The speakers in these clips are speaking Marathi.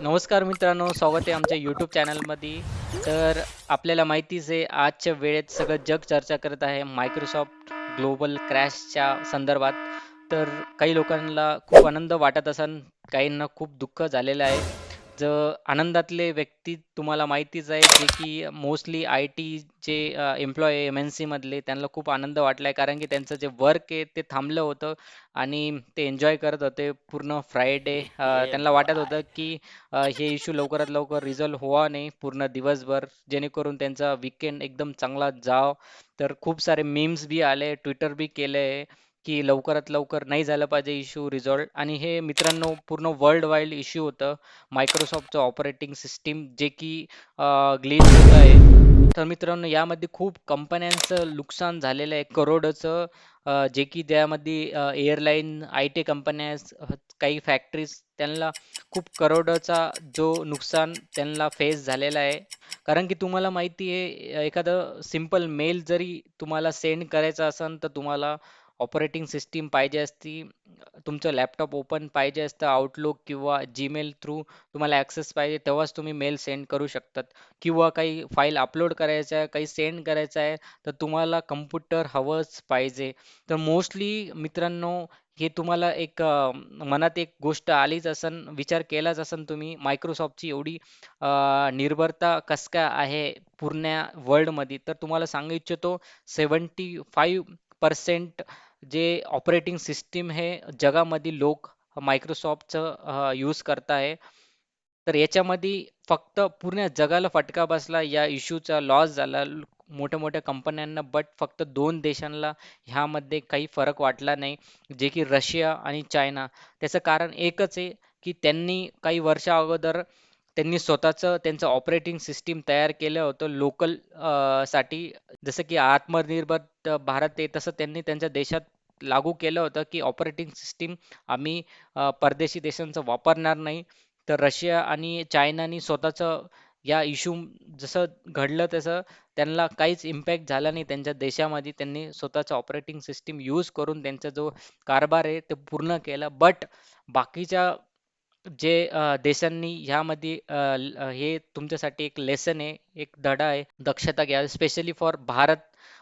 नमस्कार मित्रांनो, स्वागत आहे आमच्या YouTube चॅनलमध्ये. तर आपल्याला माहितीच आहे आजच्या वेळेत सगळं जग चर्चा करत आहे मायक्रोसॉफ्ट ग्लोबल क्रॅशच्या संदर्भात. तर काही लोकांना खूप आनंद वाटत असन, काहींना खूप दुःख झालेलं आहे. आनंदातले व्यक्ती तुम्हाला माहितीच आहे, जे की मोस्टली आय-टीचे एम्प्लॉयी एम-एन-सी मधले त्यांना खूप आनंद वाटलाय, कारण की त्यांचं जे वर्क आहे ते थांबलं होतं आणि ते एन्जॉय करत होते पूर्ण फ्रायडे. त्यांना वाटत होतं की हे इश्यू लवकरात लवकर रिझॉल्व्ह व्हावा नाही पूर्ण दिवसभर, जेणेकरून त्यांचा वीकेंड एकदम चांगला जाव. तर खूप सारे मीम्स बी आले, ट्विटर बी केले की लवकरात लवकर नाही झालं पाहिजे इश्यू रिझॉल्व्ह. आणि हे मित्रांनो पूर्ण वर्ल्ड वाईड इश्यू होतं. मायक्रोसॉफ्टचं ऑपरेटिंग सिस्टीम जे की ग्लिच होत आहे. तर मित्रांनो यामध्ये खूप कंपन्यांचं नुकसान झालेलं आहे करोडचं. जे की त्यामध्ये एअरलाईन, आय-टी कंपन्या, काही फॅक्टरीज, त्यांना खूप करोडचा जो नुकसान त्यांना फेस झालेला आहे. कारण की तुम्हाला माहिती आहे, एखादं सिंपल मेल जरी तुम्हाला सेंड करायचा असेल तर तुम्हाला ऑपरेटिंग सिस्टीम पाहिजे असती. तुमचं लॅपटॉप ओपन पाहिजे असतं, आउटलुक किंवा जीमेल थ्रू तुम्हाला ॲक्सेस पाहिजे, तेव्हाच तुम्ही मेल सेंड करू शकतात. किंवा काही फाईल अपलोड करायचं आहे, काही सेंड करायचं आहे, तर तुम्हाला कम्प्युटर हवंच पाहिजे. तर मोस्टली मित्रांनो, हे तुम्हाला एक मनात एक गोष्ट आलीच असन, विचार केलाच असन तुम्ही, मायक्रोसॉफ्टची एवढी निर्भरता कसं काय आहे पूर्ण वर्ल्डमध्ये. तर तुम्हाला सांगू इच्छितो, 75% जे ऑपरेटिंग सिस्टीम हे जगामध्ये लोक मायक्रोसॉफ्टचं यूज करत आहे. तर याच्यामध्ये फक्त पूर्ण जगाला फटका बसला, या इश्यूचा लॉस झाला मोठ्या मोठ्या कंपन्यांना, बट फक्त 2 देशांना ह्यामध्ये काही फरक वाटला नाही, जे की रशिया आणि चायना. त्याचं कारण एकच आहे की त्यांनी काही वर्षा अगोदर त्यांनी स्वतःचं त्यांचं ऑपरेटिंग सिस्टीम तयार केलं होतं लोकल साठी. जसं की आत्मनिर्भर भारत आहे, तसं त्यांनी त्यांच्या देशात लागू केलं होतं की ऑपरेटिंग सिस्टीम आम्ही परदेशी देशांचं वापरणार नाही. तर रशिया आणि चायनानी स्वतःचं या इश्यू जसं घडलं तसं त्यांना काहीच इम्पॅक्ट झाला नाही त्यांच्या देशामध्ये. त्यांनी स्वतःचं ऑपरेटिंग सिस्टीम यूज करून त्यांचा जो कारभार आहे ते पूर्ण केला. बट बाकीच्या जे देशांनी ह्यामध्ये हे तुमच्यासाठी एक लेसन आहे, एक धडा आहे, दक्षता घ्या. Specially for Bharat.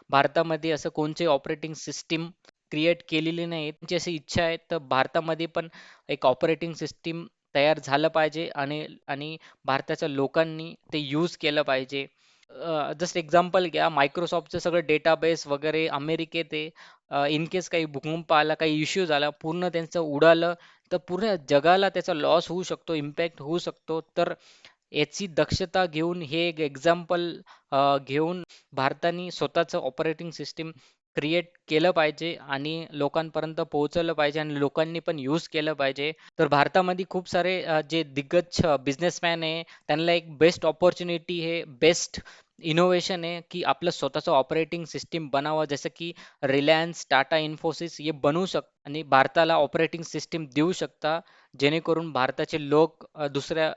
भारतामध्ये असं कोणचे ऑपरेटिंग सिस्टीम क्रिएट केलेली नाही. तुमची अशी इच्छा आहे तर भारतामध्ये पण एक ऑपरेटिंग सिस्टीम तयार झालं पाहिजे आणि आणि भारताच्या लोकांनी ते यूज केलं पाहिजे. जस्ट एक्झाम्पल घ्या, मायक्रोसॉफ्टचं सगळं डेटाबेस वगैरे अमेरिकेत आहे. इन केस काही भूकंप आला, काही इश्यू झाला, पूर्ण त्यांचं उडालं, तर पूर्ण जगाला त्याचा लॉस होऊ शकतो, इम्पॅक्ट होऊ शकतो. तर याची दक्षता घेऊन, हे एक एक्झाम्पल घेऊन भारताने स्वतःचं ऑपरेटिंग सिस्टीम क्रिएट केलं पाहिजे आणि लोकांपर्यंत पोहोचवलं पाहिजे आणि लोकांनी पण यूज केलं पाहिजे. तर भारतामध्ये खूप सारे जे दिग्गज बिझनेसमॅन आहे, त्यांना एक बेस्ट अपॉर्च्युनिटी आहे, बेस्ट इनोव्हेशन आहे की आपलं स्वतःचं ऑपरेटिंग सिस्टीम बनावं. जसं की रिलायन्स, टाटा, इन्फोसिस हे बनवू शकतात आणि भारताला ऑपरेटिंग सिस्टीम देऊ शकता, जेणेकरून भारताचे लोक दुसऱ्या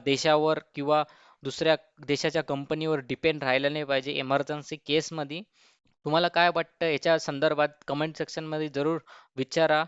देशावर किंवा दुसऱ्या देशाच्या कंपनीवर डिपेंड राहिलं नाही पाहिजे इमर्जन्सी केसमध्ये. तुम्हाला काय वाटतं याच्या संदर्भात? कमेंट सेक्शनमध्ये जरूर विचारा.